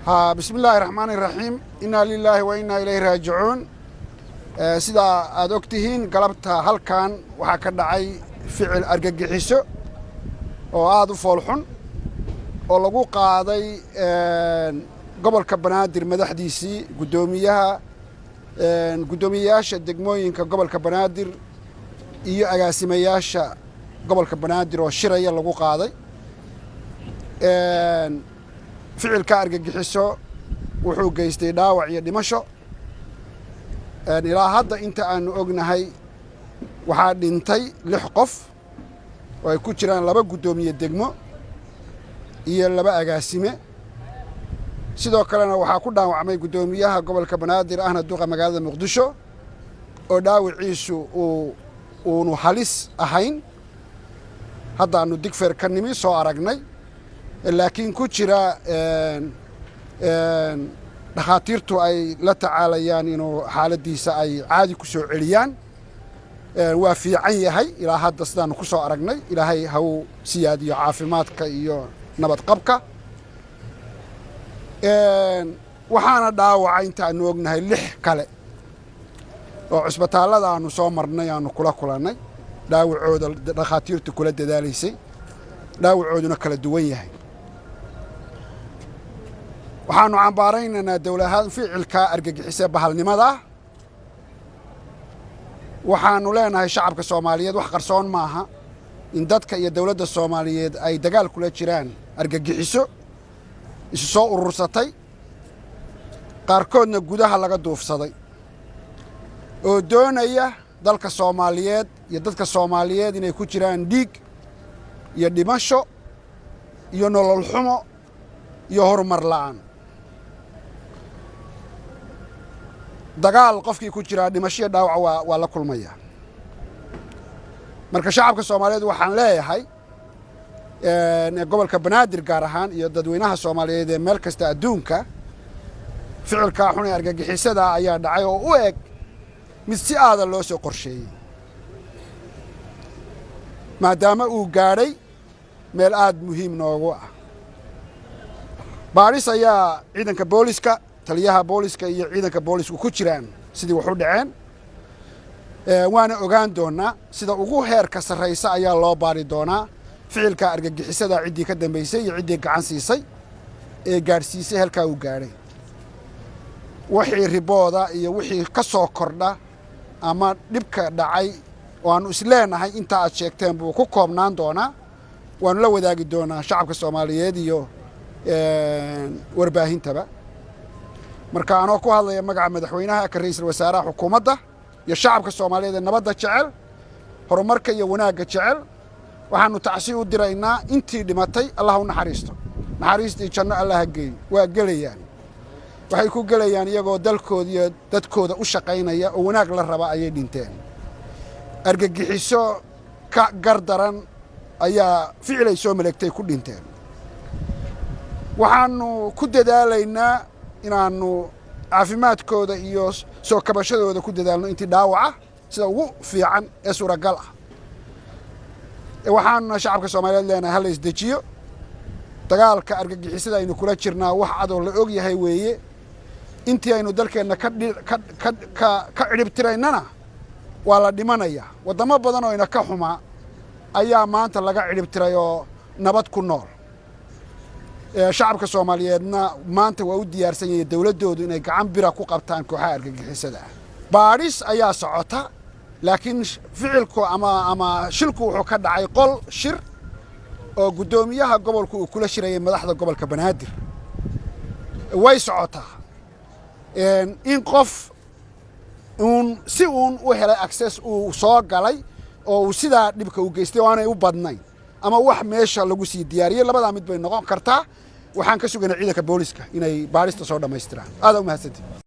بسم الله الرحمن الرحيم إنا لله وإنا إليه راجعون سيدا أدوكتهين قلبتها هالكان وحاكا دعي فعل أرقاقحيسو وآدو فولحون ولغو قادي قبل كبنادر مدحديسي قدومياشا دقموينكا قبل كبنادر إيو أغاسيمياشا قبل كبنادر وشيريا لغو قادي ficilka argagixiso wuxuu geystay dhaawac iyo dhimasho ilaa hadda inta aanu ognahay waxaa dhintay 6 qof oo ay ku jiraan 2 gudoomiye degmo iyo 2 agaasime sidoo kalena waxaa ku dhaawacmay gudoomiyaha gobolka Banaadir ahna duqa magaalada Muqdisho oo dhaawiciisu uu halis ahayn hadda aanu digfeer ka nimi soo aragnay laakiin ku jira dhakhaatiirtu ay la tacaalayaan inuu xaaladiisa ay caadi ku soo celiyaan waa fiican yahay ilaa hadda sidaan ku soo aragnay ilaahay ha uu siyaadiyo caafimaadka iyo nabad qabka waxaana dhaawacay inta aanu ognahay 6 kale oo cusbitaalada aanu soo marnay aanu kula kulannay dhaawacooda dhakhaatiirtu kula dadaalaysay dhaawacooduna kala duwan yahay waxaanu cambaaraynaynaa dawladaha ficilka argagixisay bahalnimada waxaanu leenahay shacabka Soomaaliyeed wax qarsoon maaha in dadka iyo dawladda Soomaaliyeed ay dagaal kula jiraan argagixiso isu soo urursatay qaarkoodna gudaha laga duufsaday oo doonaya dalka Soomaaliyeed iyo dadka Soomaaliyeed inay ku jiraan dhiig iyo dhimasho iyo nolol xumo iyo horumar la'aan dagaal qofkii ku jira dhimasho dhaawac waa la kulmaya marka shacabka Soomaaliyeed waxaan leeyahay gobolka Banaadir gaar ahaan iyo dadweynaha Soomaaliyeed ee meel kasta adduunka ficilka xun ee argagixisada ayaa dhacay oo u eg mid si aad loo soo qorsheeyay maadaama uu gaadhay meel aad muhiim noogu ah baaris ayaa ciidanka booliska taliyaha booliska iyo ciidanka boolisku ku jiraan sidii wax u dhaceen waana ogaan doonaa sida ugu heerka sareysa ayaa loo baari doonaa ficilka argagixisada cidii ka dambeysay iyo cidii gacan siisay ee gaarsiisay halka uu gaaray wixii ribooda iyo wixii ka soo kordha ama dhibka dhacay waanu isleenahay inta aad sheegteen buu ku koobnaan doonaa waanu la wadaagi doonaa shacabka Soomaaliyeed iyo warbaahintaba marka anoo ku hadlaya magaca madaxweynaha ka ra'iisul wasaaraha xukuumadda iyo shacabka Soomaaliyeed nabadda jecel horumarka iyo wanaagga jecel waxaanu tacsiin u diraynaa intii dhimatay Allah u naxariisto naxariistii janno Allah geey waa galayaan waxay ku galayaan iyagoo dalkooda iyo dadkooda u shaqaynaya oo wanaag la raba ayay dhinteen argagixiso ka gardaran ayaa ficilay soo maleegtay ku dhinteen waxaanu ku dadaalaynaa inaanu caafimaadkooda iyo soo kabashadooda ku dadaalno intii dhaawaca sida ugu fiican ee suuragal ah waxaanu shacabka Soomaaliyeed leenahay hal isdejiyo dagaalka argagixisada aynu kula jirnaa wax adoo la og yahay weeye intii aynu dalkeena ka ciribtiraynana waa la dhimanaya wadamo badan oo ina ka xuma ayaa maanta laga ciribtiray oo nabad ku nool shacabka Soomaaliyeedna maanta waa u diyaarsan yahay dawladoodu inay gacan bira ku qabtaan kooxaha argagixisada baaris ayaa socota laakiin ficilku ama shilku wuxuu ka dhacay qol shir oo gudoomiyaha gobolku uu kula shirayay madaxda gobolka Banaadir way socotaa in qof si u helay access uu soo galay oo uu sida dhibka u geystay oo aanay u badnayn ama wax meesha lagu sii diyaariyay labada mid bay noqon kartaa waxaan ka suganay ciidanka booliska inay baarista soo dhameystiraan aad u mahadsantiin